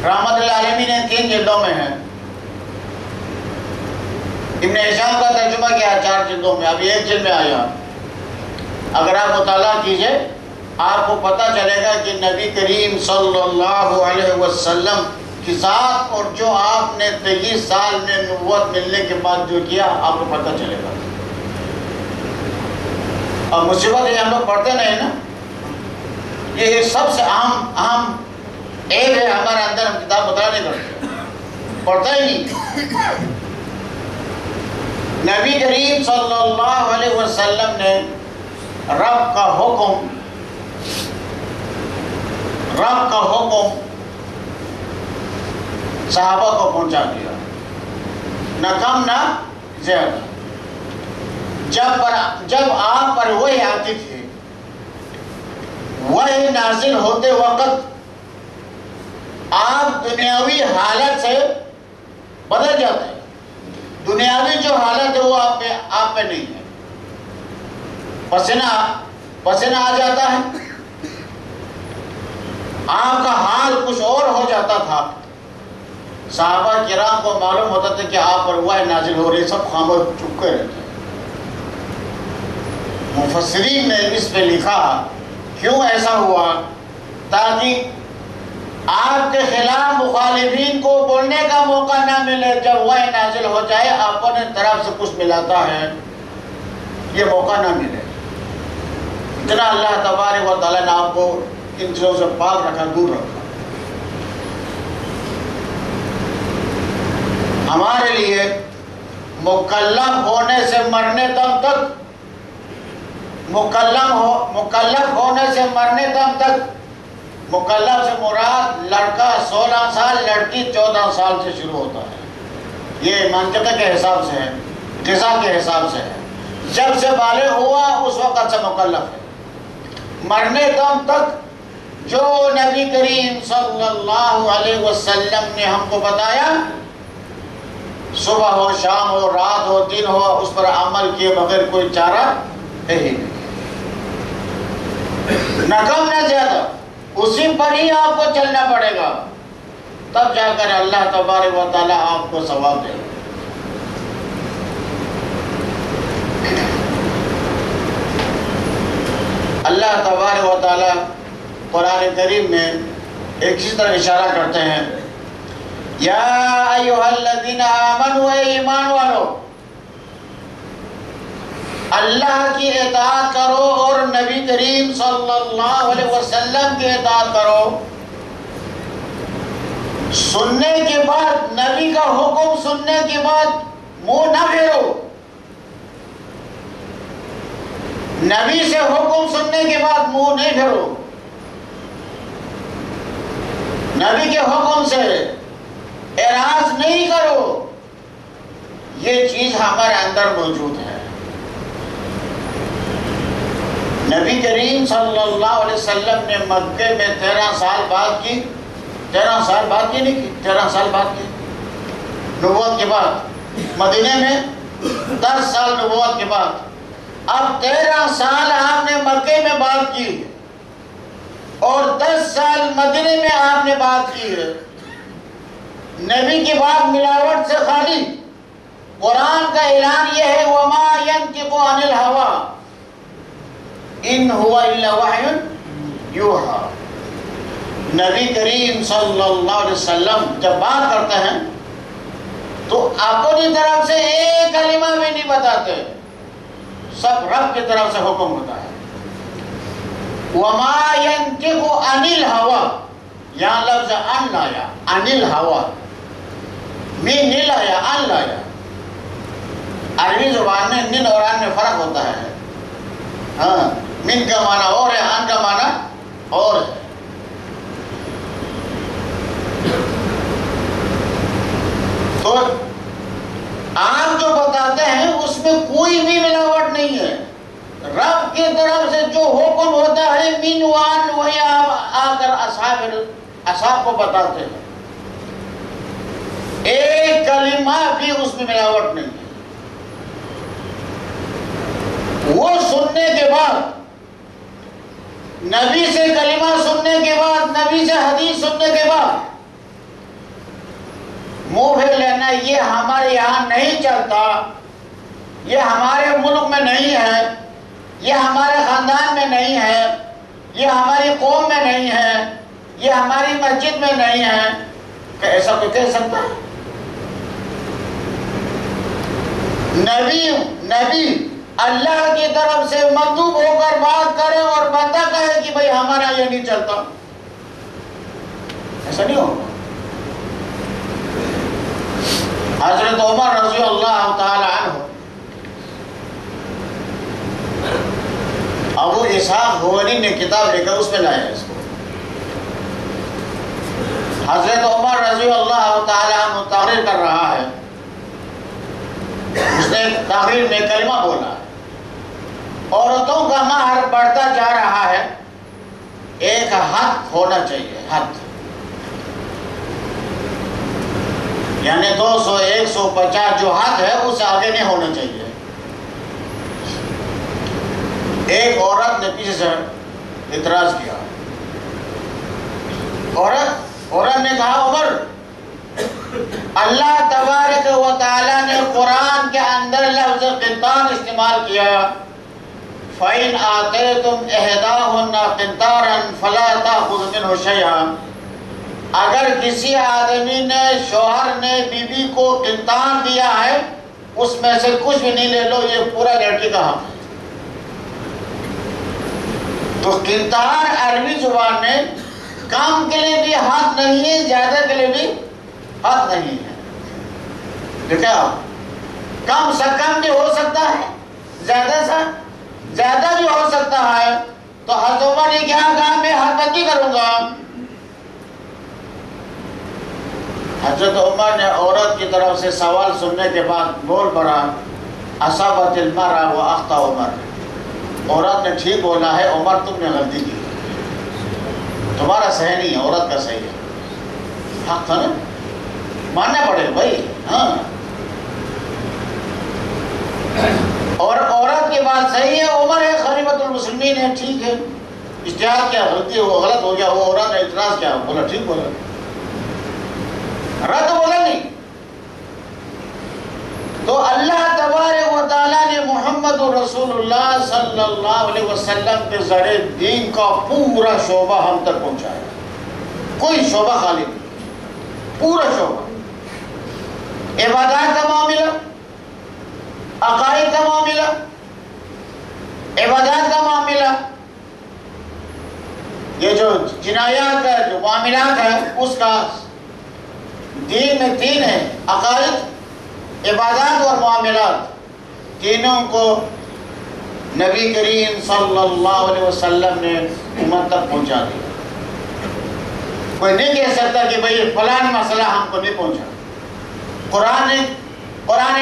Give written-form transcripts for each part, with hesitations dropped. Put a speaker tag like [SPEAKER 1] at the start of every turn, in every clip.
[SPEAKER 1] رحمت للعالمین نے 3 جلدوں میں ہے. ابن ہشام کا ترجمہ کیا 4 جلدوں میں، ابھی 1 جلد میں آیا. اگر آپ مطالعہ کیجئے آپ کو پتہ چلے گا کہ نبی کریم صلی اللہ علیہ وسلم کی ذات اور جو آپ نے 23 سال میں نبوت ملنے کے بعد جو کیا آپ کو پتہ چلے گا. اور مصیبت یہ ہم لوگ پڑھتے نہیں نا، یہ سب سے اہم ایک ہے ہمارے اندر، ہم کتاب مطالعہ نہیں کرتے، پڑھتا ہی نہیں. نبی کریم صلی اللہ علیہ وسلم نے رب کا حکم صحابہ کو پہنچا دیا، نہ کم نہ زیادہ. جب آپ پر وحی آتی تھی، وحی نازل ہوتے وقت آپ دنیاوی حالت سے بدل جاتے ہیں. دنیاوی جو حالت ہے وہ آپ پہ نہیں ہے. پسینہ آ جاتا ہے، آپ کا حال کچھ اور ہو جاتا تھا. صحابہ کرام کو معلوم ہوتا تھا کہ آپ پر وحی نازل ہو رہی، سب خاموش چپ کے رہتے. مفسرین نے اس پہ لکھا کیوں ایسا ہوا، تاکہ آپ کے خلاف مخالفین کو بولنے کا موقع نہ ملے. جب وحی نازل ہو جائے اپنے طرف سے کچھ ملاتا ہے، یہ موقع نہ ملے. اتنا اللہ تبارک و تعالیٰ نے آپ کو ان چیزوں سے پاک رکھا، دور رکھا. ہمارے لیے مکلف ہونے سے مرنے دم تک، مکلف ہونے سے مرنے دم تک، مکلف سے مراد لڑکا 16 سال، لڑکی 14 سال سے شروع ہوتا ہے. یہ منطقے کے حساب سے ہے، غذا کے حساب سے ہے. جب سے بالغ ہوا اس وقت سے مکلف ہے. مرنے دم تک جو نبی کریم صلی اللہ علیہ وسلم نے ہم کو بتایا، صبح ہو، شام ہو، رات ہو، دن ہو، اس پر عمل کیے بغیر کوئی چارہ ہے ہی نہیں. نہ کم نہ زیادہ، اسی پر ہی آپ کو چلنا پڑے گا، تب جا کر اللہ تبارک و تعالیٰ آپ کو ثواب دے گا. اللہ تبارک و تعالیٰ قرآن کریم میں ایک چیز طرح اشارہ کرتے ہیں، یا ایھا الذین آمنوا، اے ایمان والو، اللہ کی اطاعت کرو اور نبی کریم صلی اللہ علیہ وسلم کی اطاعت کرو. سننے کے بعد، نبی کا حکم سننے کے بعد منہ نہ پھیرو. نبی سے حکم سننے کے بعد منہ نہیں پھیرو. نبی کے حکم سے اعراض نہیں کرو. یہ چیز ہمارے اندر موجود ہے. نبی کریم صلی اللہ علیہ وسلم نے مکے میں 13 سال بعد کی، 13 سال بعد کی نہیں کی، 13 سال بعد کی نبوت کے بعد. مدینے میں 10 سال نبوت کے بعد. اب 13 سال آپ نے مکے میں بات کی اور 10 سال مدینے میں آپ نے بات کی ہے. نبی کی بات ملاوٹ سے خالی. قرآن کا اعلان یہ ہے، وَمَا يَنْطِقُ عَنِ الْهَوَىٰ إِنْ هُوَ إِلَّا وَحْيٌ يُوحَىٰ. نبی کریم صلی اللہ علیہ وسلم جب بات کرتے ہیں تو اپنی طرف سے ایک کلمہ بھی نہیں بتاتے، سب رب کی طرف سے حکم ہوتا ہے. وَمَا يَنْطِقُ عَنِ الْهَوَىٰ، یہاں لفظ ان لایا، عن الهوى، من نہیں لایا، ان لایا. عربی زبان میں نن اور ان میں فرق ہوتا ہے. ہاں، من کا معنی اور ہے، ان کا معنی اور ہے. تو آپ جو بتاتے ہیں اس میں کوئی بھی ملاوٹ نہیں ہے. رب کی طرف سے جو حکم ہوتا ہے من وان، وہی آپ آ کر اصحاب کو بتاتے ہیں. ایک کلمہ بھی اس میں ملاوٹ نہیں ہے. وہ سننے کے بعد، نبی سے کلمہ سننے کے بعد، نبی سے حدیث سننے کے بعد منہ پھیر لینا یہ ہمارے یہاں نہیں چلتا، یہ ہمارے ملک میں نہیں ہے، یہ ہمارے خاندان میں نہیں ہے، یہ ہماری قوم میں نہیں ہے، یہ ہماری مسجد میں نہیں ہے، کہ ایسا کوئی کہہ سکتا ہے؟ نبی اللہ کی طرف سے مندوب ہو کر بات کرے اور بندہ کہے کہ بھئی ہمارا یہ نہیں چلتا، ایسا نہیں ہوگا۔ حضرت عمر رضی اللہ تعالی عنہ، ابو اسحاق حوانی نے کتاب لکھا، اس میں لایا اس کو۔ حضرت عمر رضی اللہ تعالی عنہ تقریر کر رہا ہے، اس نے تقریر میں کلمہ بولا، عورتوں کا مہر بڑھتا جا رہا ہے، ایک حد ہونا چاہیے، حد، یعنی 200 150 جو حد ہے اس سے آگے نہیں ہونا چاہیے۔ ایک عورت نے پیچھے سے اعتراض کیا، عورت نے کہا عمر، اللہ تبارک و تعالیٰ نے قرآن کے اندر لفظ قنطار استعمال کیا، فَإِنْ آتَيْتُمْ إِحْدَاهُنَّ قِنْطَارًا فَلَا تَأْخُذُوا مِنْهُ شَيْئًا، اگر کسی آدمی نے، شوہر نے بیوی کو قنطار دیا ہے اس میں سے کچھ بھی نہیں لے لو، یہ پورا لڑکی کا حق ہے۔ تو قنطار عربی زبان میں کم کے لیے بھی حق نہیں ہے، زیادہ کے لیے بھی حق نہیں ہے۔ دیکھیں آپ، کم سے کم بھی ہو سکتا ہے، زیادہ سے زیادہ بھی ہو سکتا ہے، تو حضرت عمر نے کیا کہا، میں حد بندی کروں گا۔ حضرت عمر نے عورت کی طرف سے سوال سننے کے بعد بول پڑا، اصابت المرأ واخطأ عمر، عورت نے ٹھیک بولا ہے، عمر تم نے غلطی کی، تمہارا صحیح نہیں ہے، عورت کا صحیح ہے، حق تھا نا، ماننا پڑے بھائی۔ ہاں، اور عورت کی بات صحیح ہے، عمر ہے خلیفۃ المسلمین ہے، ٹھیک ہے، اجتہاد کیا، غلطی ہو، غلط ہو گیا، وہ عورت نے اعتراض کیا، بولا ٹھیک بولا، رد بولا نہیں۔ تو اللہ تبارک و تعالیٰ نے محمد رسول اللہ صلی اللہ علیہ وسلم کے ذریعے دین کا پورا شعبہ ہم تک پہنچایا، کوئی شعبہ خالی نہیں، پورا شعبہ، عبادات کا معاملہ، عقائد کا معاملہ، عبادات کا معاملہ، یہ جو جنایات کا جو معاملات ہے اس کا، دین میں تین ہے، عقائد، عبادات اور معاملات، تینوں کو نبی کریم صلی اللہ علیہ وسلم نے امت تک پہنچا دیا۔ کوئی نہیں کہہ سکتا کہ بھئی فلان مسئلہ ہم کو نہیں پہنچا۔ قرآن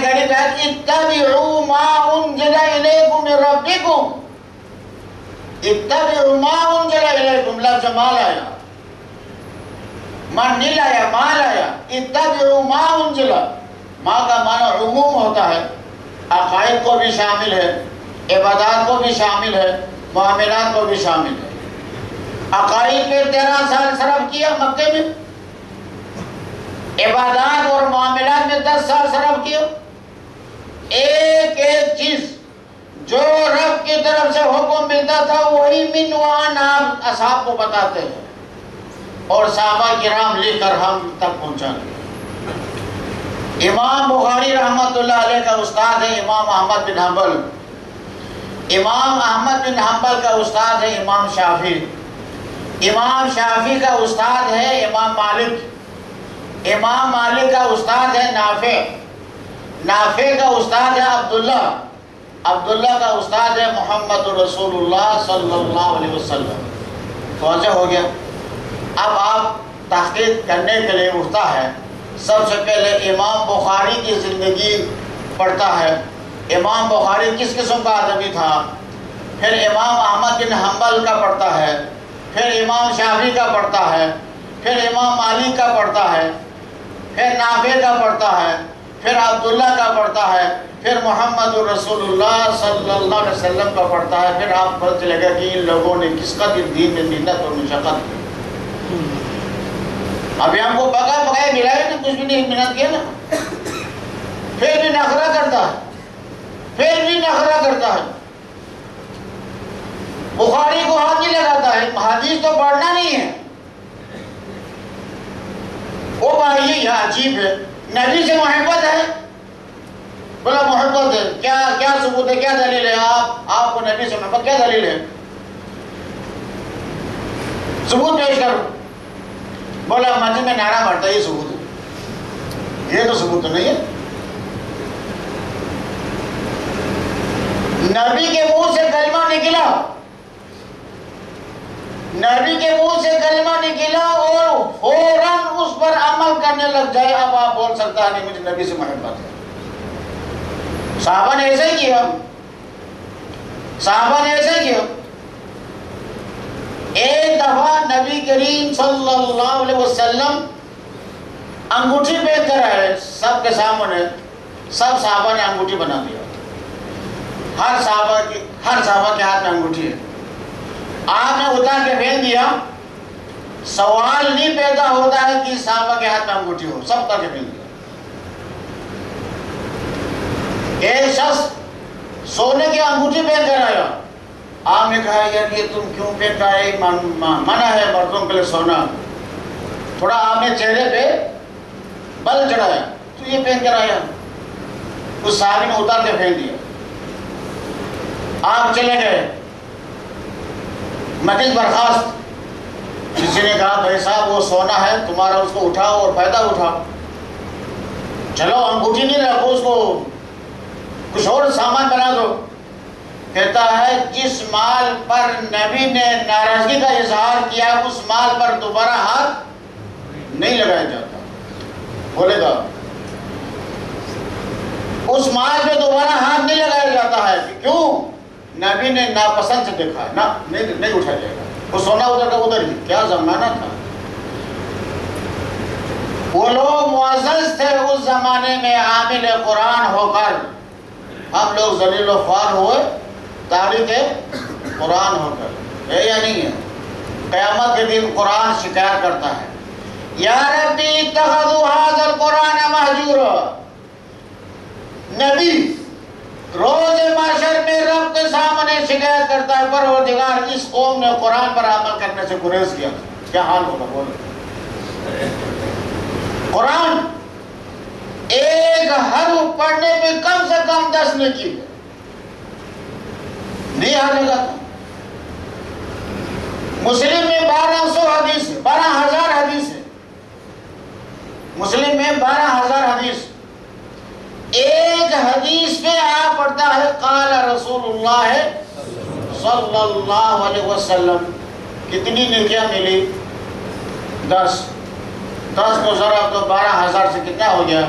[SPEAKER 1] کریم ہے، اتبعوا ما انزل الیکم من ربکم، اتبعوا ما انزل الیکم، لفظ ما لایا، من نہیں لایا، ما لایا، اتبعوا ما انزل، ما کا معنی عموم ہوتا ہے، عقائد کو بھی شامل ہے، عبادات کو بھی شامل ہے، معاملات کو بھی شامل ہے۔ عقائد پہ 13 سال صرف کیا مکے میں، عبادات اور معاملات میں 10 سال صرف کیا، ایک ایک چیز جو رب کی طرف سے حکم ملتا تھا وہی من وہاں آپ اصحاب کو بتاتے ہیں، اور صحابہ کرام لے کر ہم تک پہنچاتے ہیں۔ امام بخاری رحمۃ اللہ علیہ کا استاد ہے امام احمد بن حنبل، امام احمد بن حنبل کا استاد ہے امام شافعی، امام شافعی کا استاد ہے امام مالک، امام مالک کا استاد ہے نافع، نافع کا استاد ہے عبداللہ، عبداللہ کا استاد ہے محمد رسول اللہ صلی اللہ علیہ وسلم۔ واضح ہو گیا؟ اب آپ تحقیق کرنے کے لیے اٹھتا ہے، سب سے پہلے امام بخاری کی زندگی پڑھتا ہے، امام بخاری کس قسم کا آدمی تھا، پھر امام احمد بن حنبل کا پڑھتا ہے، پھر امام شافعی کا پڑھتا ہے، پھر امام مالک کا پڑھتا ہے، پھر نافع کا پڑھتا ہے، پھر عبداللہ کا پڑھتا ہے، پھر محمد رسول اللہ صلی اللہ علیہ وسلم کا پڑھتا ہے، پھر آپ پتہ چلے گا کہ ان لوگوں نے کس قدر دین میں محنت اور مشقت کی۔ ابھی ہم کو بغیر کھلائے ملائے نا، کچھ بھی نہیں محنت کیا نا، پھر بھی نخرہ کرتا ہے، پھر بھی نخرہ کرتا ہے، بخاری کو ہاتھ نہیں لگاتا ہے، حدیث تو پڑھنا نہیں ہے۔ وہ بھائی یہ عجیب ہے، نبی سے محبت ہے، بولا محبت ہے، کیا ثبوت ہے، کیا دلیل ہے؟ آپ کو نبی سے محبت کیا دلیل ہے؟ ثبوت پیش کرو۔ بولا مسجد میں نعرہ مارتا ہے، یہ ثبوت ہے؟ یہ تو ثبوت نہیں ہے۔ نبی کے منہ سے کلمہ نکلا، نبی کے منہ سے کلمہ نکلا اور فوراً اس پر عمل کرنے لگ جائے، اب آپ بول سکتا ہے نہیں مجھے نبی سے محبت ہے۔ صحابہ نے ایسا ہی کیا، صحابہ نے ایسا ہی کیا۔ ایک دفعہ نبی کریم صلی اللہ علیہ وسلم انگوٹھی پہن کر آئے، سب کے سامنے، سب صحابہ نے انگوٹھی بنا دیا، ہر صحابہ کے ہاتھ میں انگوٹھی ہے۔ آپ نے اتار کے پہن دیا، سوال نہیں پیدا ہوتا ہے کہ صحابہ کے ہاتھ میں انگوٹھی ہو، سب اتار کے پہن دیا۔ ایک شخص سونے کی انگوٹھی پہن کر آیا، آپ نے کہا یار یہ تم کیوں پہن کر آئے، منع ہے مردوں کے لیے سونا۔ تھوڑا آپ نے چہرے پہ بل چڑھایا، تو یہ پہن کر آیا، اس صحابی نے اتار کے پہن دیا۔ آپ چلے گئے، مجلس برخاست، کسی نے کہا بھائی صاحب وہ سونا ہے تمہارا، اس کو اٹھاؤ اور فائدہ اٹھاؤ، چلو انگوٹھی نہیں رکھو، اس کو کچھ اور سامان بنا دو۔ کہتا ہے جس مال پر نبی نے ناراضگی کا اظہار کیا اس مال پر دوبارہ ہاتھ نہیں لگایا جاتا۔ بولے گا اس مال پہ دوبارہ ہاتھ نہیں لگایا جاتا ہے، کیوں؟ نبی نے ناپسند سے دیکھا ہے، نہیں اٹھایا جائے گا۔ وہ سونا ادھر کا ادھر ہی، کیا زمانہ تھا۔ وہ لوگ معزز تھے اس زمانے میں، عامل قرآن ہو کر ہم لوگ ذلیل و خوار ہوئے تاریخ قرآن ہو کر، ہے یا نہیں ہے؟ قیامت کے دن قرآن شکایت کرتا ہے، یا ربی اتخذوا ھذا القرآن مہجورا۔ نبی روز محشر میں رب کے سامنے شکایت کرتا ہے، پروردگار اس قوم نے قرآن پر عمل کرنے سے گریز کیا، کیا حال ہوگا بولو۔ قرآن ایک حرف پڑھنے میں کم سے کم 10 نیکی ہے، نہیں آنے گا۔ مسلم میں 1200 حدیث ہے، 12,000 حدیث ہے، مسلم میں 12,000 حدیث۔ ایک حدیث پہ آپ پڑھتا ہے قال رسول اللہ صلی اللہ علیہ وسلم، کتنی نیکیاں ملی؟ 10 کو ذرا تو 12,000 سے کتنا ہو گیا؟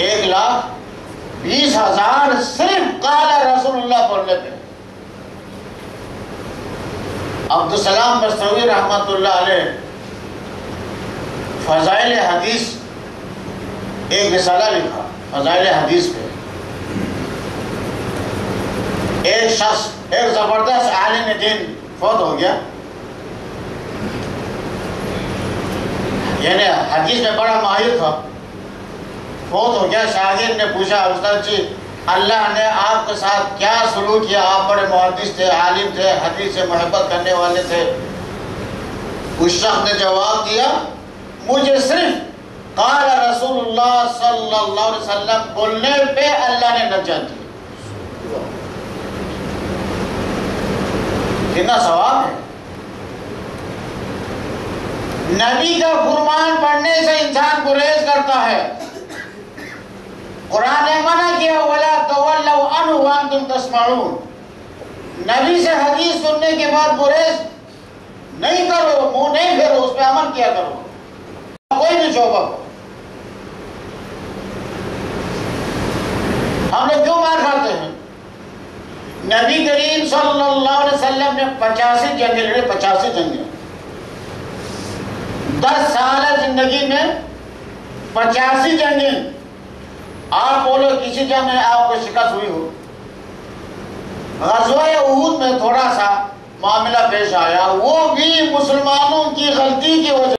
[SPEAKER 1] 1,20,000 صرف قال رسول اللہ پڑھنے پہ۔ عبدالسلام بستروی رحمۃ اللہ علیہ فضائل حدیث ایک رسالہ لکھا، فضائل حدیث پہ۔ ایک شخص، ایک زبردست عالم دین فوت ہو گیا، یعنی حدیث میں بڑا ماہر تھا، فوت ہو گیا۔ شاگرد نے پوچھا استاد جی اللہ نے آپ کے ساتھ کیا سلوک کیا؟ آپ بڑے محدث تھے، عالم تھے، حدیث سے محبت کرنے والے تھے۔ اس شخص نے جواب دیا مجھے صرف قال رسول اللہ صلی اللہ علیہ وسلم بولنے پہ اللہ نے نجات دی۔ کتنا ثواب ہے! نبی کا فرمان پڑھنے سے انسان گریز کرتا ہے۔ قرآن نے منع کیا وَلَا تَوَلَّوْا عَنْهُ وَأَنْتُمْ تَسْمَعُونَ، نبی سے حدیث سننے کے بعد گریز نہیں کرو، منہ نہیں پھیرو، اس پہ عمل کیا کرو، کوئی بھی شعبہ ہو۔ ہم لوگ کیوں مار کھاتے ہیں؟ نبی کریم صلی اللہ علیہ وسلم نے 85 جنگیں لڑے، 85 جنگیں، 10 سالہ زندگی میں 85 جنگیں۔ آپ بولو کسی جنگ میں آپ کو شکست ہوئی ہو؟ غزوہ احد میں تھوڑا سا معاملہ پیش آیا، وہ بھی مسلمانوں کی غلطی کی وجہ